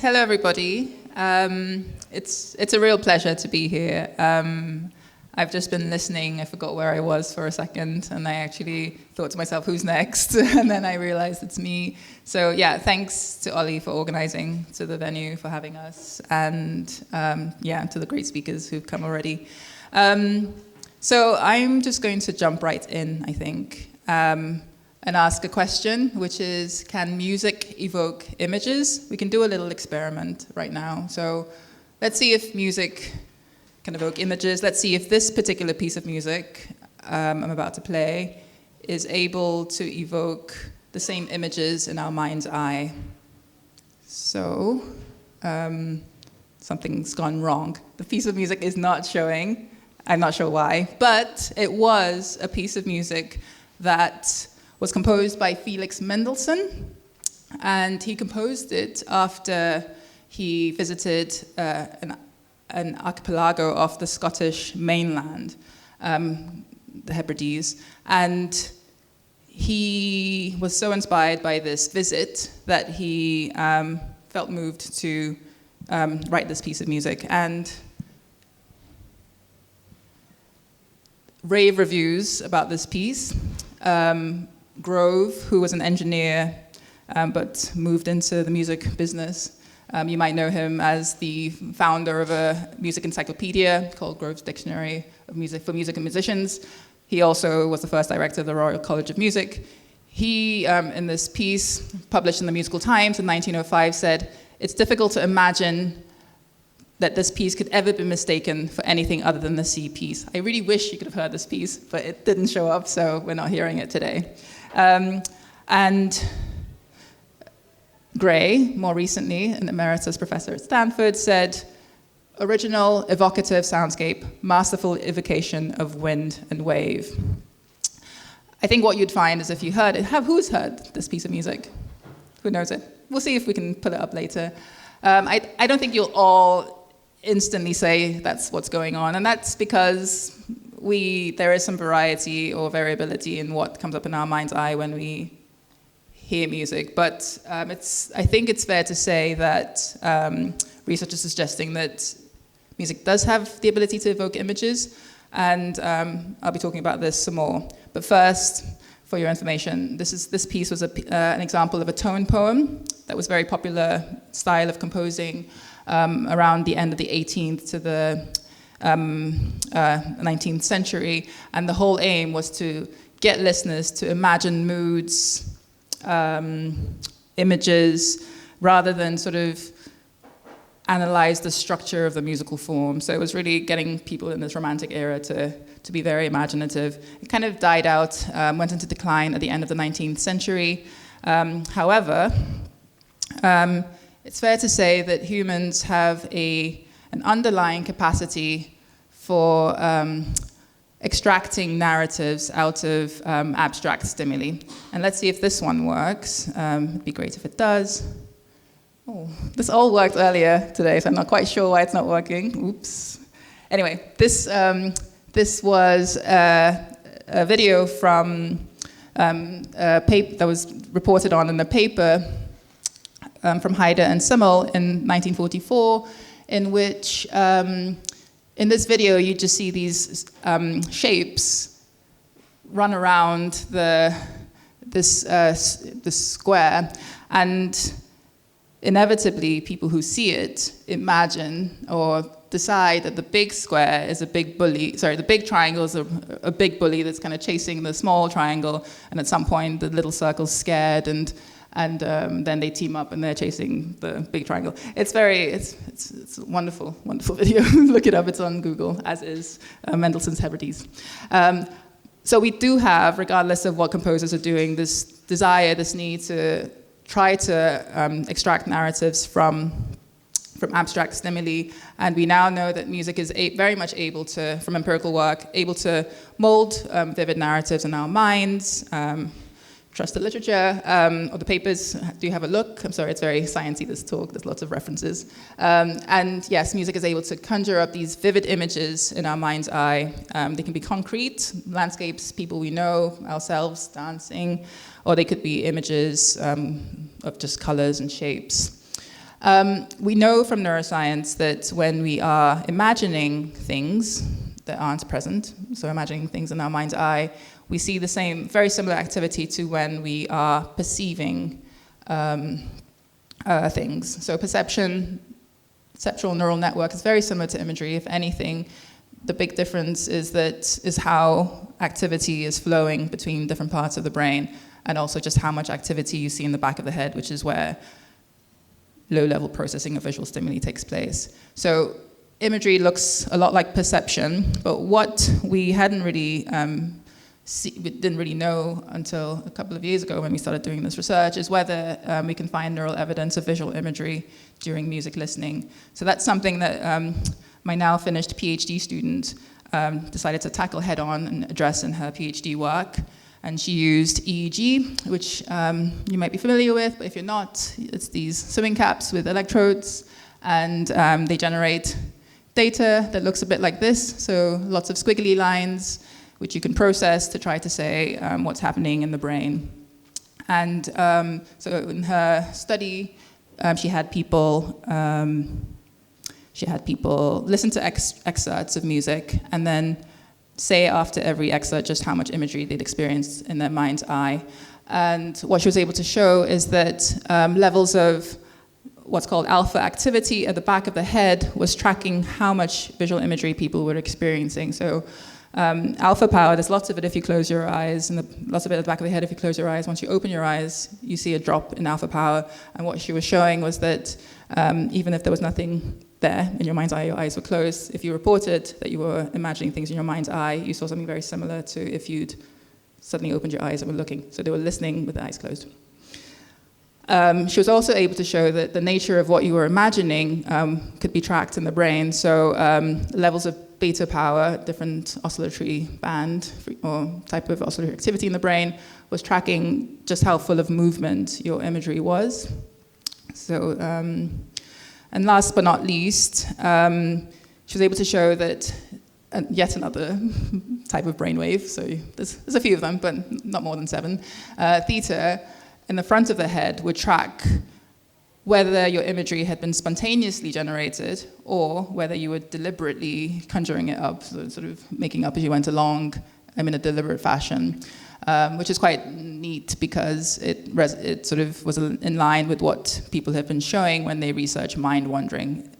Hello, everybody. It's a real pleasure to be here. I've just been listening. I forgot where I was for a second, and I actually thought to myself, who's next? And then I realized it's me. So yeah, thanks to Ollie for organizing, to the venue for having us, and to the great speakers who've come already. So I'm just going to jump right in, I think, and ask a question, which is, can music evoke images? We can do a little experiment right now. So let's see if music can evoke images. Let's see if this particular piece of music I'm about to play is able to evoke the same images in our mind's eye. So something's gone wrong. The piece of music is not showing. I'm not sure why, but it was a piece of music that was composed by Felix Mendelssohn, and he composed it after he visited an archipelago off the Scottish mainland, the Hebrides, and he was so inspired by this visit that he felt moved to write this piece of music. And rave reviews about this piece. Grove, who was an engineer but moved into the music business. You might know him as the founder of a music encyclopedia called Grove's Dictionary of Music for Music and Musicians. He also was the first director of the Royal College of Music. He, in this piece published in the Musical Times in 1905, said, "It's difficult to imagine that this piece could ever be mistaken for anything other than the sea piece." I really wish you could have heard this piece, but it didn't show up, so we're not hearing it today. And Gray, more recently, an emeritus professor at Stanford, said, "Original, evocative soundscape, masterful evocation of wind and wave." I think what you'd find is if you heard it, who's heard this piece of music? Who knows it? We'll see if we can pull it up later. I don't think you'll all instantly say that's what's going on, and that's because there is some variety or variability in what comes up in our mind's eye when we hear music. But I think it's fair to say that research is suggesting that music does have the ability to evoke images, and I'll be talking about this some more. But first, for your information, this piece was an example of a tone poem that was very popular style of composing around the end of the 18th to the 19th century, and the whole aim was to get listeners to imagine moods, images, rather than sort of analyze the structure of the musical form. So it was really getting people in this romantic era to be very imaginative. It kind of died out, went into decline at the end of the 19th century. However, it's fair to say that humans have an underlying capacity for extracting narratives out of abstract stimuli. And let's see if this one works. It'd be great if it does. Oh, this all worked earlier today, so I'm not quite sure why it's not working. Oops. Anyway, this was a video from a paper that was reported on in a paper from Heider and Simmel in 1944, in which, in this video, you just see these shapes run around this square, and inevitably, people who see it imagine or decide that the big square is a big bully. Sorry, the big triangle is a big bully that's kind of chasing the small triangle, and at some point, the little circle's scared, and then they team up and they're chasing the big triangle. It's a wonderful, wonderful video. Look it up, it's on Google, as is Mendelssohn's Hebrides. So we do have, regardless of what composers are doing, this desire, this need to try to extract narratives from abstract stimuli, and we now know that music is very much able to, from empirical work, able to mold vivid narratives in our minds. Trust the literature, or the papers, do have a look. I'm sorry, it's very sciencey, this talk, there's lots of references. And yes, music is able to conjure up these vivid images in our mind's eye. They can be concrete, landscapes, people we know, ourselves dancing, or they could be images of just colors and shapes. We know from neuroscience that when we are imagining things that aren't present, so imagining things in our mind's eye, we see the same, very similar activity to when we are perceiving things. So perceptual neural network is very similar to imagery. If anything, the big difference is how activity is flowing between different parts of the brain, and also just how much activity you see in the back of the head, which is where low-level processing of visual stimuli takes place. So imagery looks a lot like perception, but what we hadn't really we didn't really know until a couple of years ago when we started doing this research is whether we can find neural evidence of visual imagery during music listening. So that's something that my now finished PhD student decided to tackle head-on and address in her PhD work. And she used EEG, which you might be familiar with, but if you're not, it's these swimming caps with electrodes, and they generate data that looks a bit like this, so lots of squiggly lines, which you can process to try to say what's happening in the brain. And so in her study, she had people listen to excerpts of music and then say after every excerpt just how much imagery they'd experienced in their mind's eye. And what she was able to show is that levels of what's called alpha activity at the back of the head was tracking how much visual imagery people were experiencing. So alpha power, there's lots of it if you close your eyes, and lots of it at the back of the head if you close your eyes. Once you open your eyes, you see a drop in alpha power. And what she was showing was that even if there was nothing there in your mind's eye, your eyes were closed, if you reported that you were imagining things in your mind's eye, you saw something very similar to if you'd suddenly opened your eyes and were looking. So they were listening with their eyes closed. She was also able to show that the nature of what you were imagining could be tracked in the brain. So levels of beta power, different oscillatory band or type of oscillatory activity in the brain, was tracking just how full of movement your imagery was. So, and last but not least, she was able to show that yet another type of brainwave, so there's a few of them, but not more than 7, theta, in the front of the head would track whether your imagery had been spontaneously generated or whether you were deliberately conjuring it up, so sort of making up as you went along in a deliberate fashion, which is quite neat because it sort of was in line with what people have been showing when they research mind wandering.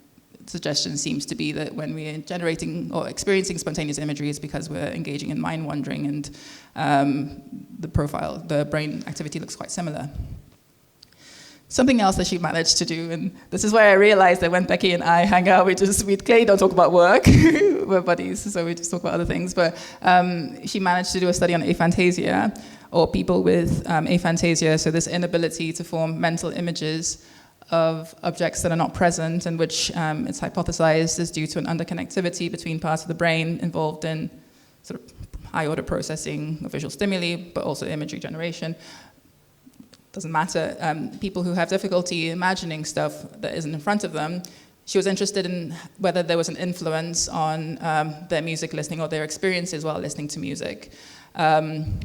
The suggestion seems to be that when we're generating or experiencing spontaneous imagery, it's because we're engaging in mind wandering, and the brain activity looks quite similar. Something else that she managed to do, and this is where I realized that when Becky and I hang out, we clearly don't talk about work. We're buddies, so we just talk about other things. But she managed to do a study on aphantasia, or people with aphantasia, so this inability to form mental images of objects that are not present, and which it's hypothesized is due to an underconnectivity between parts of the brain involved in sort of high-order processing of visual stimuli, but also imagery generation. Doesn't matter. People who have difficulty imagining stuff that isn't in front of them, she was interested in whether there was an influence on their music listening or their experiences while listening to music. And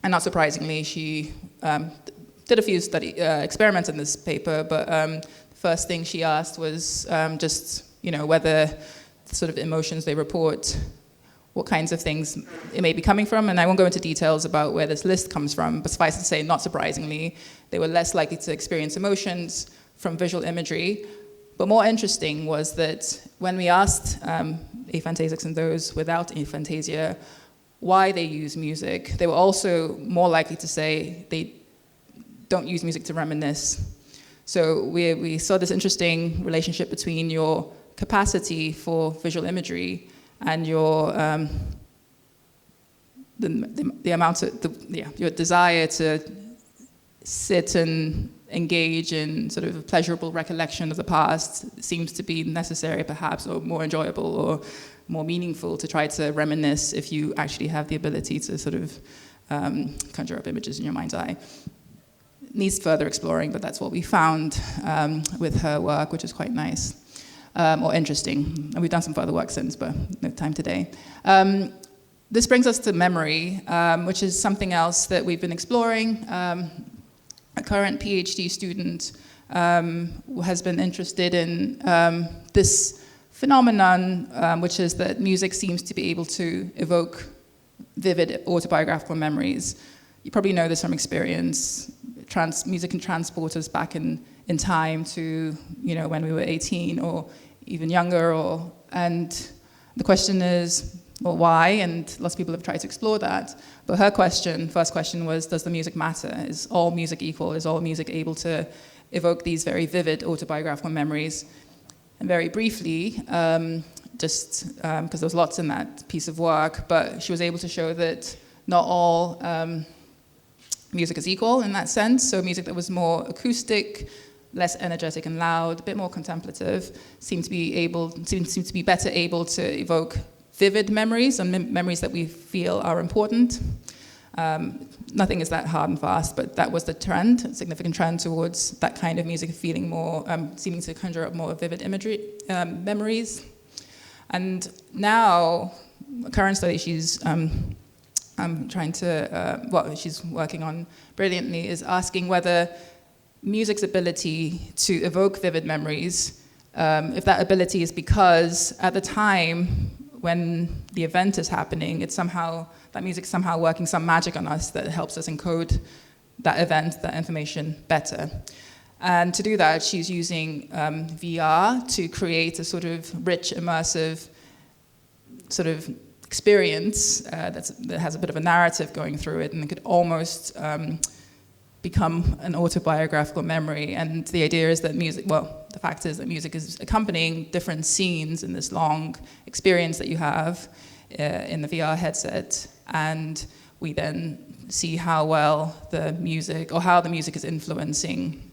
not surprisingly, she did a few experiments in this paper, but the first thing she asked was just, whether the sort of emotions they report, what kinds of things it may be coming from, and I won't go into details about where this list comes from, but suffice to say, not surprisingly, they were less likely to experience emotions from visual imagery. But more interesting was that when we asked aphantasics and those without aphantasia why they use music, they were also more likely to say they don't use music to reminisce. So we saw this interesting relationship between your capacity for visual imagery and your the amount of your desire to sit and engage in sort of a pleasurable recollection of the past seems to be necessary, perhaps, or more enjoyable or more meaningful to try to reminisce if you actually have the ability to sort of conjure up images in your mind's eye. Needs further exploring, but that's what we found with her work, which is quite nice. Or interesting. And we've done some further work since, but no time today. This brings us to memory, which is something else that we've been exploring. A current PhD student has been interested in this phenomenon, which is that music seems to be able to evoke vivid autobiographical memories. You probably know this from experience. Music can transport us back in time to, when we were 18 or even younger. And the question is, well, why? And lots of people have tried to explore that. But her first question was, does the music matter? Is all music equal? Is all music able to evoke these very vivid autobiographical memories? And very briefly, just because there was lots in that piece of work, but she was able to show that not all music is equal in that sense. So music that was more acoustic, less energetic and loud, a bit more contemplative, seemed to be better able to evoke vivid memories and memories that we feel are important. Nothing is that hard and fast, but that was the trend, a significant trend towards that kind of music feeling more, seeming to conjure up more vivid imagery, memories. And now, current study she's she's working on brilliantly, is asking whether music's ability to evoke vivid memories, if that ability is because at the time when the event is happening, that music's somehow working some magic on us that helps us encode that event, that information better. And to do that, she's using VR to create a sort of rich, immersive sort of experience that has a bit of a narrative going through it, and it could almost become an autobiographical memory. And the idea is that the fact is that music is accompanying different scenes in this long experience that you have in the VR headset. And we then see how well the music is influencing,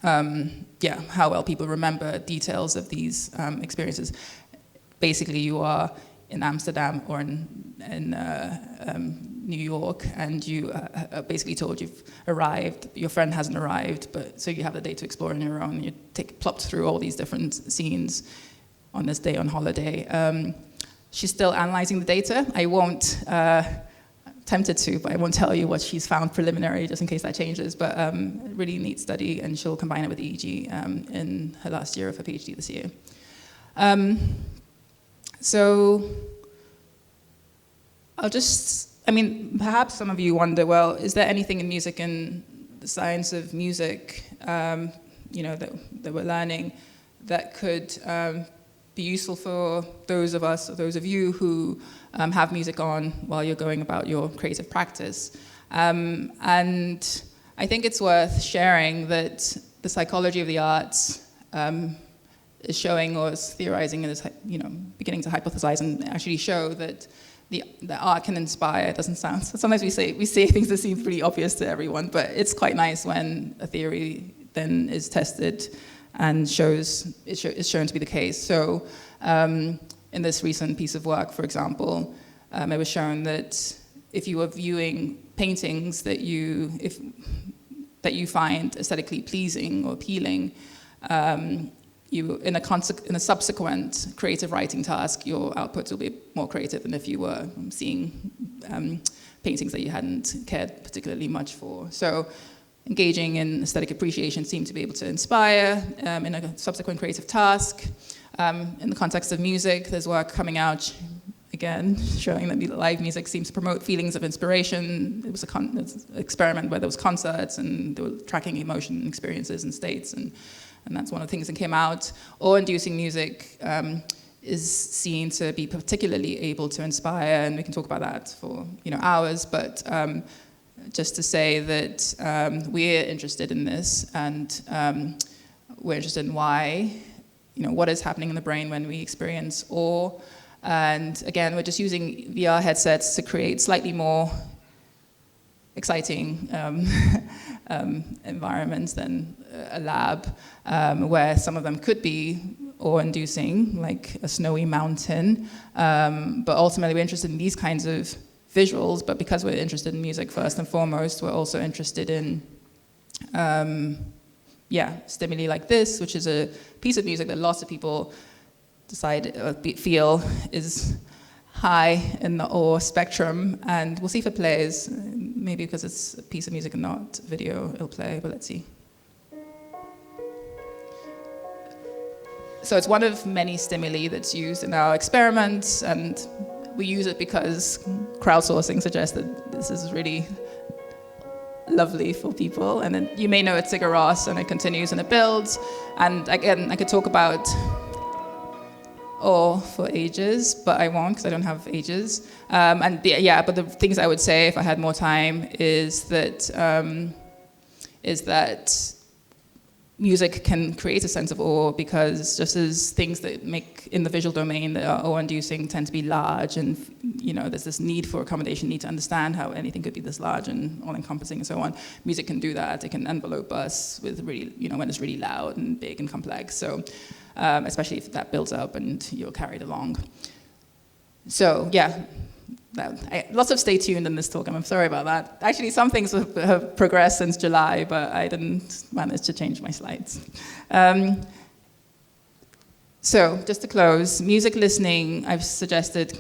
how well people remember details of these experiences. Basically, you are in Amsterdam or in New York, and you are basically told you've arrived. Your friend hasn't arrived, so you have the day to explore on your own. You plopped through all these different scenes on this day on holiday. She's still analyzing the data. I won't, tempted to, but I won't tell you what she's found preliminary, just in case that changes. But really neat study, and she'll combine it with EEG in her last year of her PhD this year. So perhaps some of you wonder, well, is there anything in music and the science of music, that we're learning that could be useful for those of you who have music on while you're going about your creative practice? And I think it's worth sharing that the psychology of the arts is showing, or is theorizing, and is beginning to hypothesize and actually show that the art can inspire. It doesn't sound. Sometimes we say things that seem pretty obvious to everyone, but it's quite nice when a theory then is tested and is shown to be the case. So in this recent piece of work, for example, it was shown that if you are viewing paintings that you find aesthetically pleasing or appealing, in a subsequent creative writing task, your output will be more creative than if you were seeing paintings that you hadn't cared particularly much for. So engaging in aesthetic appreciation seemed to be able to inspire in a subsequent creative task. In the context of music, there's work coming out, again, showing that live music seems to promote feelings of inspiration. It was an experiment where there was concerts and they were tracking emotion experiences and states, and that's one of the things that came out. Awe-inducing music is seen to be particularly able to inspire, and we can talk about that for hours, but just to say that we're interested in this, and we're interested in why, what is happening in the brain when we experience awe. And again, we're just using VR headsets to create slightly more exciting environments than a lab, where some of them could be awe-inducing, like a snowy mountain. But ultimately, we're interested in these kinds of visuals, but because we're interested in music first and foremost, we're also interested in stimuli like this, which is a piece of music that lots of people feel is high in the awe spectrum, and we'll see if it plays. Maybe because it's a piece of music and not video, it'll play, but let's see. So it's one of many stimuli that's used in our experiments, and we use it because crowdsourcing suggests that this is really lovely for people. And then you may know it's Sigur Rós, and it continues and it builds. And again, I could talk about or for ages, but I won't because I don't have ages. But the things I would say if I had more time is that music can create a sense of awe, because just as things that make in the visual domain that are awe-inducing tend to be large, and there's this need for accommodation, need to understand how anything could be this large and all-encompassing and so on. Music can do that. It can envelope us with really, when it's really loud and big and complex. So, especially if that builds up and you're carried along. So yeah. Lots of stay tuned in this talk, I'm sorry about that. Actually, some things have progressed since July, but I didn't manage to change my slides. So, just to close, music listening, I've suggested,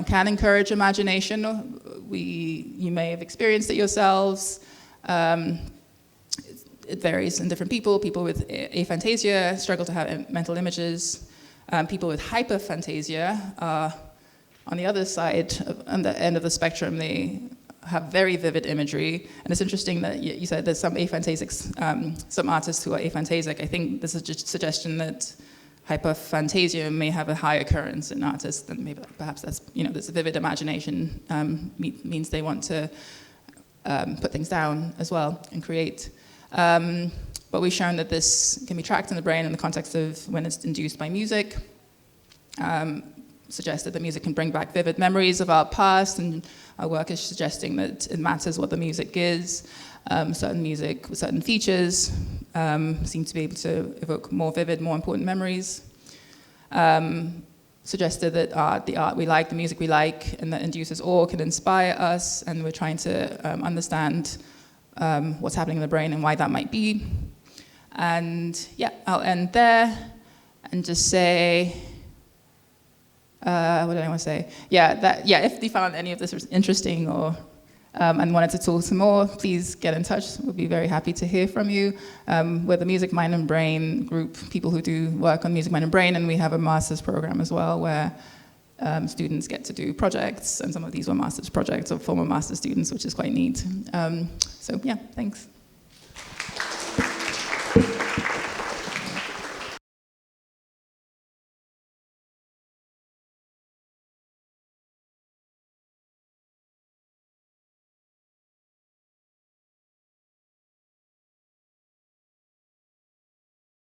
can encourage imagination. You may have experienced it yourselves. It varies in different people. People with aphantasia struggle to have mental images. People with hyperphantasia are on the other side, on the end of the spectrum, they have very vivid imagery. And it's interesting that you said there's some aphantasics, some artists who are aphantasic. I think there's a suggestion that hyperphantasia may have a high occurrence in artists, than maybe perhaps that's, there's a vivid imagination means they want to put things down as well and create. But we've shown that this can be tracked in the brain in the context of when it's induced by music. Suggested that music can bring back vivid memories of our past, and our work is suggesting that it matters what the music is. Certain music with certain features seem to be able to evoke more vivid, more important memories. Suggested that the art we like, the music we like, and that induces awe can inspire us, and we're trying to understand what's happening in the brain and why that might be. And yeah, I'll end there and just say, what did I want to say? If you found any of this interesting or and wanted to talk some more, please get in touch. We'll be very happy to hear from you. We're the Music, Mind and Brain group, people who do work on music, mind and brain, and we have a master's program as well where students get to do projects, and some of these were master's projects of former master's students, which is quite neat. So yeah, thanks.